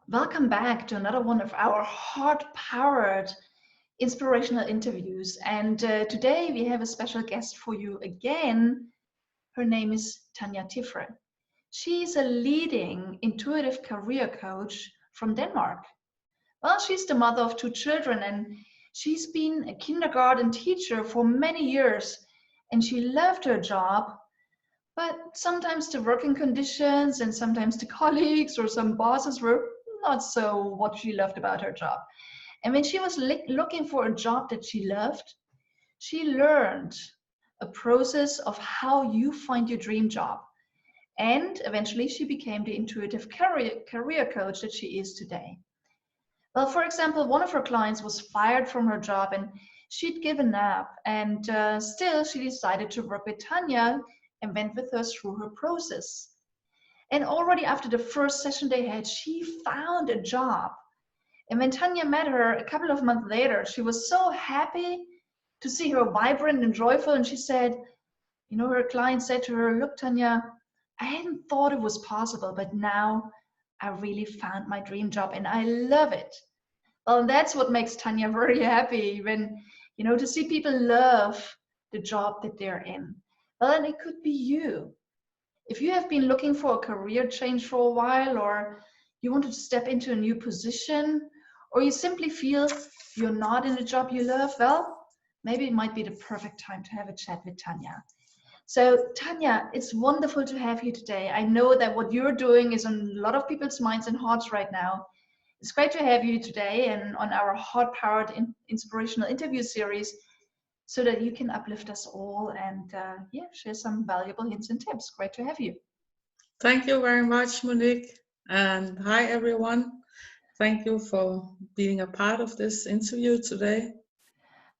Welcome back to another one of our heart-powered inspirational interviews. And today we have a special guest for you again. Her name is Tanja Tifre. She's a leading intuitive career coach from Denmark. Well, she's the mother of two children and she's been a kindergarten teacher for many years. And she loved her job, but sometimes the working conditions and sometimes the colleagues or some bosses were not so what she loved about her job. And when she was looking for a job that she loved, she learned a process of how you find your dream job. And eventually she became the intuitive career coach that she is today. Well, for example, one of her clients was fired from her job and she'd given up, and still she decided to work with Tanja and went with her through her process. And already after the first session they had, she found a job. And when Tanja met her a couple of months later, she was so happy to see her vibrant and joyful. And she said, her client said to her, "Look, Tanja, I hadn't thought it was possible, but now I really found my dream job and I love it." Well, that's what makes Tanja very happy when, to see people love the job that they're in. Well, and it could be you. If you have been looking for a career change for a while, or you want to step into a new position, or you simply feel you're not in a job you love, well, maybe it might be the perfect time to have a chat with Tanja. So Tanja, it's wonderful to have you today. I know that what you're doing is on a lot of people's minds and hearts right now. It's great to have you today and on our heart-powered inspirational interview series, so that you can uplift us all and share some valuable hints and tips. Great to have you. Thank you very much, Monique. And hi, everyone. Thank you for being a part of this interview today.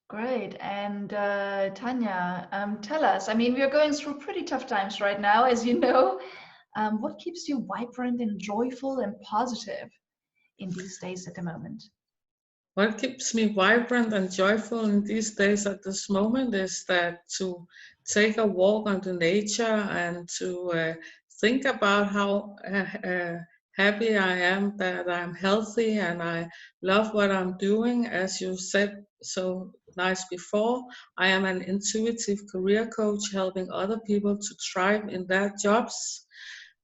Great. And Tanja, tell us, we are going through pretty tough times right now, as you know. What keeps you vibrant and joyful and positive in these days at the moment? What keeps me vibrant and joyful in these days at this moment is that to take a walk on the nature and to think about how happy I am that I'm healthy and I love what I'm doing. As you said so nice before, I am an intuitive career coach helping other people to thrive in their jobs.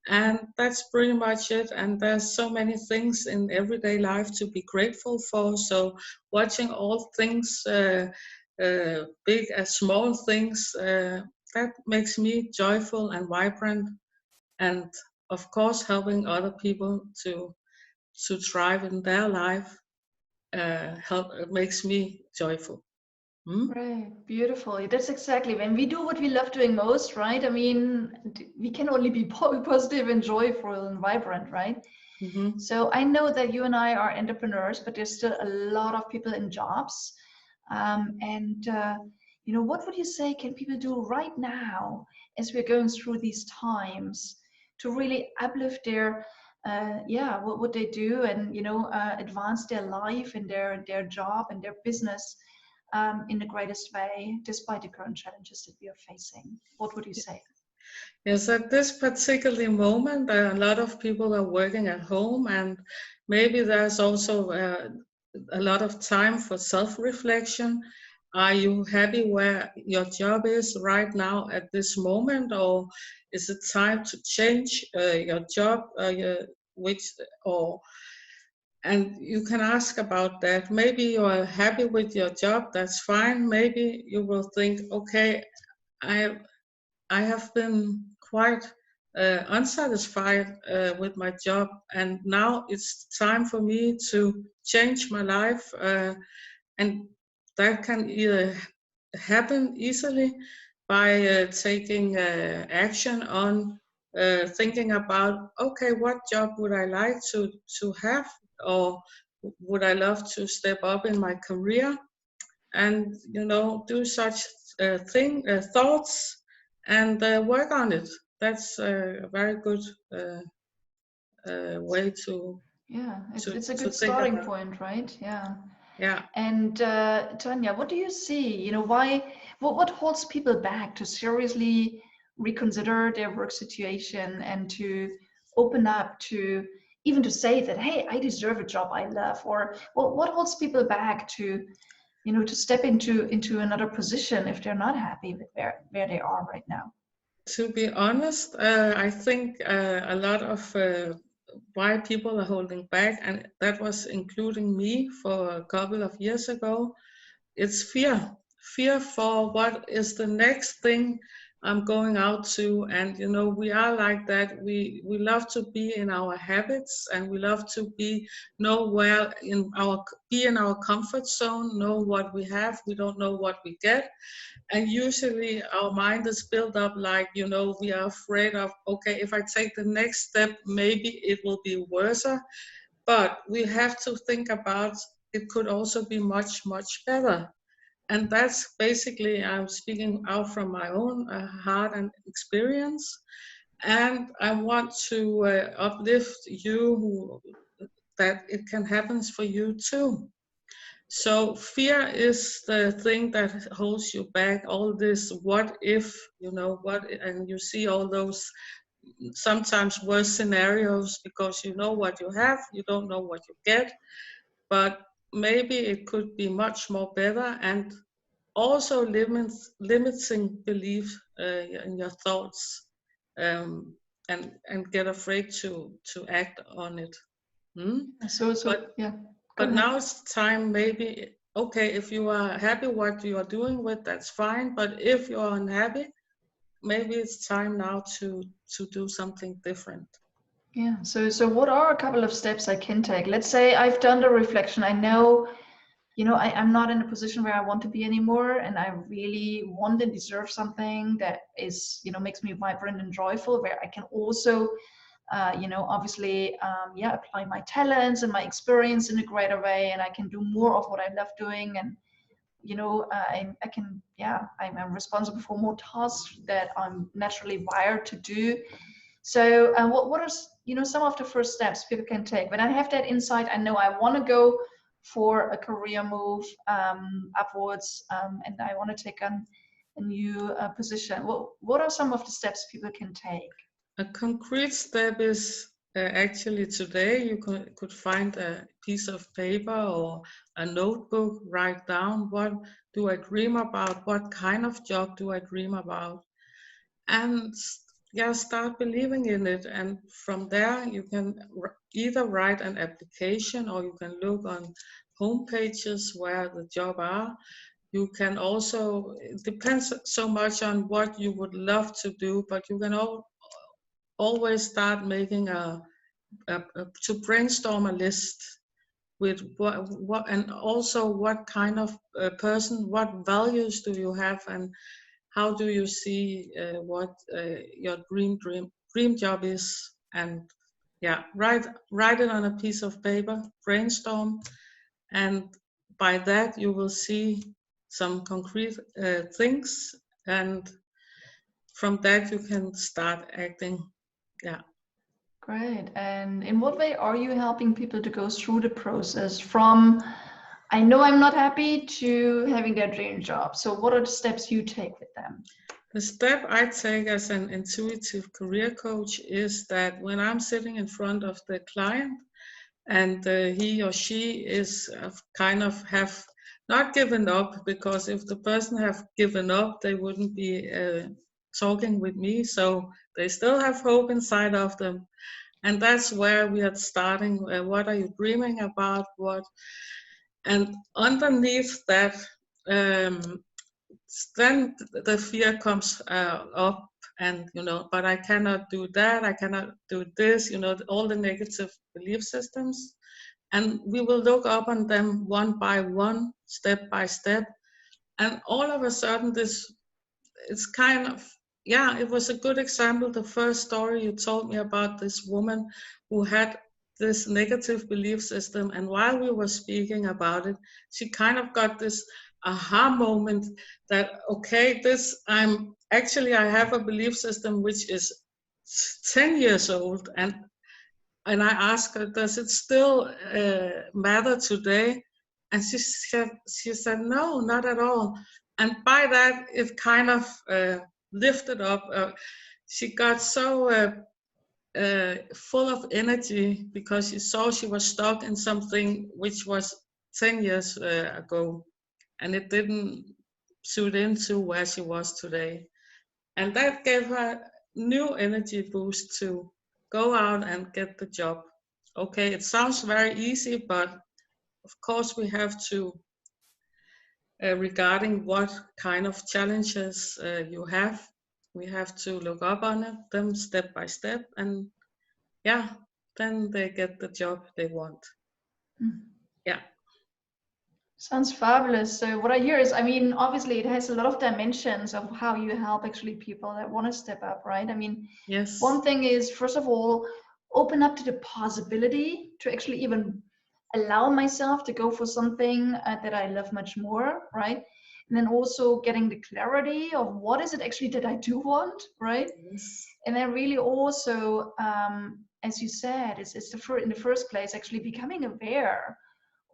And that's pretty much it. And there's so many things in everyday life to be grateful for. So watching all things, big as small things, that makes me joyful and vibrant. And of course, helping other people to thrive in their life makes me joyful. Right, beautiful. That's exactly when we do what we love doing most, right? We can only be positive and joyful and vibrant, right? Mm-hmm. So I know that you and I are entrepreneurs, but there's still a lot of people in jobs. What would you say can people do right now as we're going through these times to really uplift their, what they do and, advance their life and their job and their business in the greatest way, despite the current challenges that we are facing? What would you say? Yes, at this particular moment, a lot of people are working at home, and maybe there's also a lot of time for self-reflection. Are you happy where your job is right now at this moment, or is it time to change your job? And you can ask about that. Maybe you are happy with your job. That's fine. Maybe you will think, okay, I have been quite unsatisfied with my job, and now it's time for me to change my life, and that can either happen easily by taking action on thinking about, okay, what job would I like to have, or would I love to step up in my career, and do such thoughts and work on it. That's a very good way to It's a good think starting about. point, right? Yeah. And Tanja, what do you see? What holds people back to seriously reconsider their work situation and to open up to even to say that, hey, I deserve a job I love, or well, what holds people back to, to step into another position if they're not happy with where they are right now? To be honest, I think a lot of why people are holding back, and that was including me for a couple of years ago, it's fear for what is the next thing I'm going out to. And we are like that. We love to be in our habits, and we love to be in our comfort zone, know what we have. We don't know what we get. And usually our mind is built up like, we are afraid of, okay, if I take the next step, maybe it will be worse. But we have to think about it could also be much, much better. And that's basically, I'm speaking out from my own heart and experience. And I want to uplift you that it can happen for you too. So fear is the thing that holds you back. All this, what if, and you see all those sometimes worst scenarios because you know what you have, you don't know what you get, but maybe it could be much more better. And also limiting belief in your thoughts, and get afraid to act on it. Yeah, go But ahead. now it's time, maybe, okay, if you are happy what you are doing with, that's fine. But if you're unhappy, maybe it's time now to do something different. Yeah. So what are a couple of steps I can take? Let's say I've done the reflection. I know, I'm not in a position where I want to be anymore, and I really want and deserve something that is, makes me vibrant and joyful, where I can also, obviously, apply my talents and my experience in a greater way, and I can do more of what I love doing. And, I can, I'm responsible for more tasks that I'm naturally wired to do. So what are, some of the first steps people can take? When I have that insight, I know I want to go for a career move upwards, and I want to take on a new position. What are some of the steps people can take? A concrete step is actually today you could find a piece of paper or a notebook, write down, what do I dream about, what kind of job do I dream about, and start believing in it. And from there you can either write an application, or you can look on home pages where the job are. You can also, it depends so much on what you would love to do, but you can always start making to brainstorm a list with what and also what kind of person, what values do you have, and how do you see what your dream job is. And write it on a piece of paper, brainstorm, and by that you will see some concrete things, and from that you can start acting. Great. And in what way are you helping people to go through the process from, I know I'm not happy, to having their dream job? So what are the steps you take with them? The step I take as an intuitive career coach is that when I'm sitting in front of the client, and he or she is kind of have not given up, because if the person have given up, they wouldn't be talking with me. So they still have hope inside of them. And that's where we are starting. What are you dreaming about? And underneath that, then the fear comes up, and but I cannot do that, I cannot do this, all the negative belief systems. And we will look up on them one by one, step by step. And all of a sudden, it's kind of, it was a good example, the first story you told me about this woman who had this negative belief system. And while we were speaking about it, she kind of got this aha moment that, okay, I have a belief system which is 10 years old. And I asked her, does it still matter today? And she said, no, not at all. And by that, it kind of lifted up. She got so full of energy because she saw she was stuck in something which was 10 years ago, and it didn't suit into where she was today. And that gave her new energy boost to go out and get the job. Okay, it sounds very easy, but of course we have to, regarding what kind of challenges you have, we have to look up on it, them step by step, and yeah, then they get the job they want. Yeah. Sounds fabulous. So what I hear is, I mean, obviously it has a lot of dimensions of how you help actually people that want to step up, right? I mean, Yes. one thing is, first of all, open up to the possibility to actually even allow myself to go for something that I love much more, right? And then also getting the clarity of what is it actually that I do want, right? Yes. And then really also, as you said, it's in the first place actually becoming aware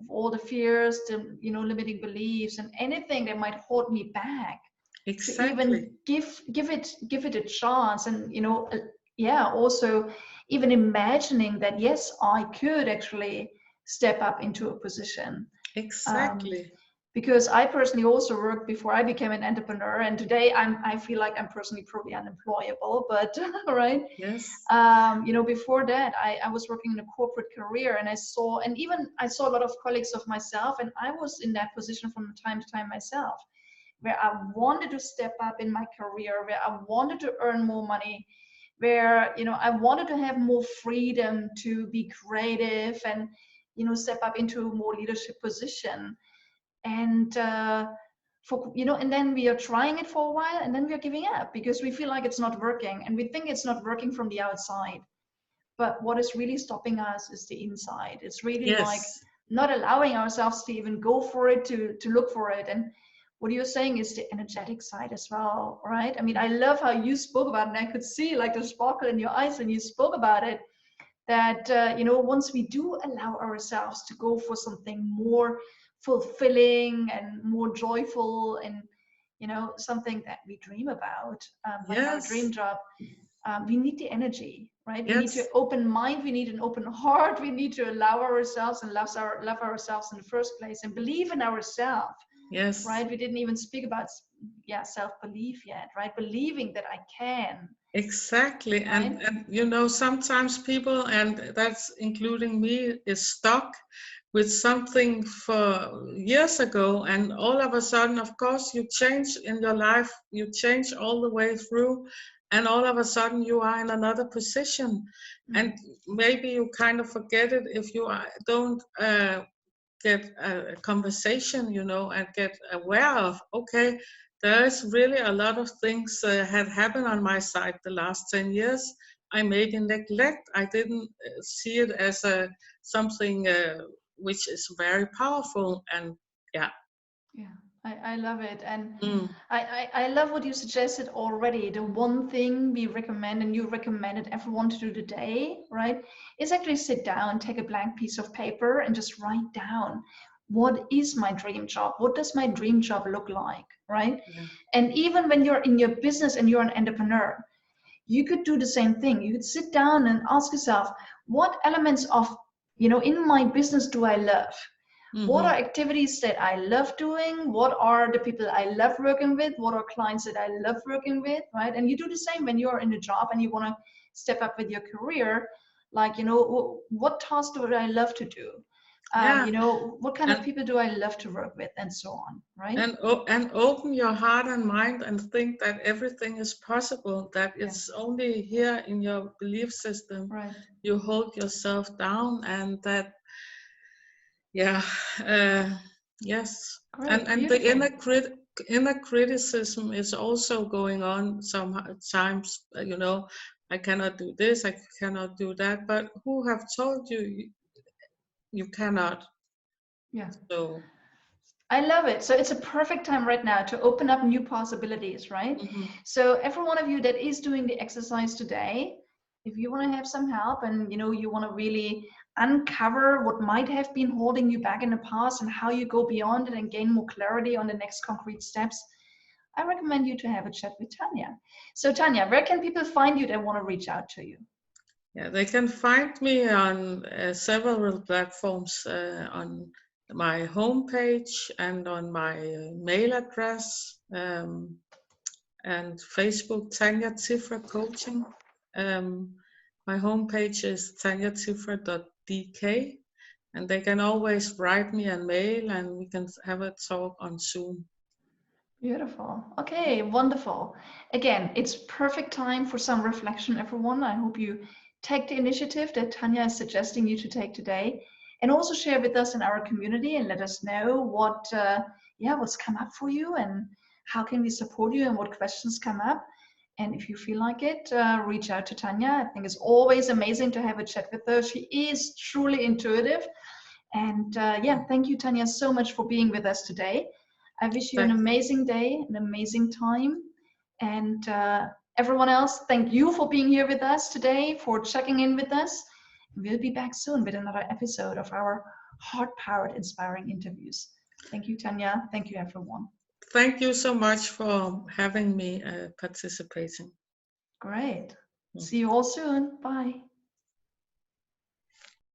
of all the fears, the limiting beliefs, and anything that might hold me back. Exactly. To even give it a chance, and also even imagining that yes, I could actually step up into a position. Exactly. Because I personally also worked before I became an entrepreneur, and today I feel like I'm personally probably unemployable, but right. Yes. Before that I was working in a corporate career, and I saw a lot of colleagues of myself, and I was in that position from time to time myself, where I wanted to step up in my career, where I wanted to earn more money, where I wanted to have more freedom to be creative and step up into a more leadership position. And and then we are trying it for a while, and then we are giving up because we feel like it's not working, and we think it's not working from the outside. But what is really stopping us is the inside. It's really like not allowing ourselves to even go for it, to look for it. And what you're saying is the energetic side as well, right? I mean, I love how you spoke about it, and I could see like the sparkle in your eyes when you spoke about it, that once we do allow ourselves to go for something more fulfilling and more joyful, and something that we dream about, like our dream job, we need the energy, right? We need to open mind, we need an open heart, we need to allow ourselves and love ourselves in the first place, and believe in ourselves. Yes. Right? We didn't even speak about self-belief yet, right? Believing that I can. Exactly. Right? And sometimes people, and that's including me, is stuck with something for years ago, and all of a sudden, of course, you change in your life, you change all the way through, and all of a sudden you are in another position. And maybe you kind of forget it if you don't get a conversation, and get aware of, okay, there's really a lot of things have happened on my side the last 10 years. I maybe neglect. I didn't see it as something which is very powerful. And yeah. I love it. And I love what you suggested already. The one thing we recommend, and you recommended everyone to do today, right, is actually sit down, take a blank piece of paper, and just write down, what is my dream job? What does my dream job look like, right? Yeah. And even when you're in your business and you're an entrepreneur, you could do the same thing. You could sit down and ask yourself, what elements of, in my business do I love? What are activities that I love doing? What are the people I love working with? What are clients that I love working with, right? And you do the same when you're in a job and you want to step up with your career. Like, what tasks do I love to do? What kind of people do I love to work with, and so on, right? And open your heart and mind and think that everything is possible, that it's only here in your belief system. Right. You hold yourself down, and that, yes. Great, and the inner criticism is also going on sometimes, I cannot do this, I cannot do that, but who have told you you cannot? Yeah. So I love it. So it's a perfect time right now to open up new possibilities, right? So every one of you that is doing the exercise today, if you want to have some help, and you want to really uncover what might have been holding you back in the past and how you go beyond it and gain more clarity on the next concrete steps, I recommend you to have a chat with Tanja. So Tanja, where can people find you that want to reach out to you? Yeah, they can find me on several platforms, on my homepage and on my mail address, and Facebook, Tanja Tifre Coaching. My homepage is tanjatifre.dk, and they can always write me a mail and we can have a talk on Zoom. Beautiful. Okay, wonderful. Again, it's perfect time for some reflection, everyone. I hope you take the initiative that Tanja is suggesting you to take today, and also share with us in our community and let us know what's come up for you and how can we support you and what questions come up. And if you feel like it, reach out to Tanja. I think it's always amazing to have a chat with her. She is truly intuitive. And thank you, Tanja, so much for being with us today. I wish you an amazing day, an amazing time. And everyone else, thank you for being here with us today, for checking in with us. We'll be back soon with another episode of our heart-powered inspiring interviews. Thank you, Tanja. Thank you, everyone. Thank you so much for having me participating. Great. See you all soon. Bye.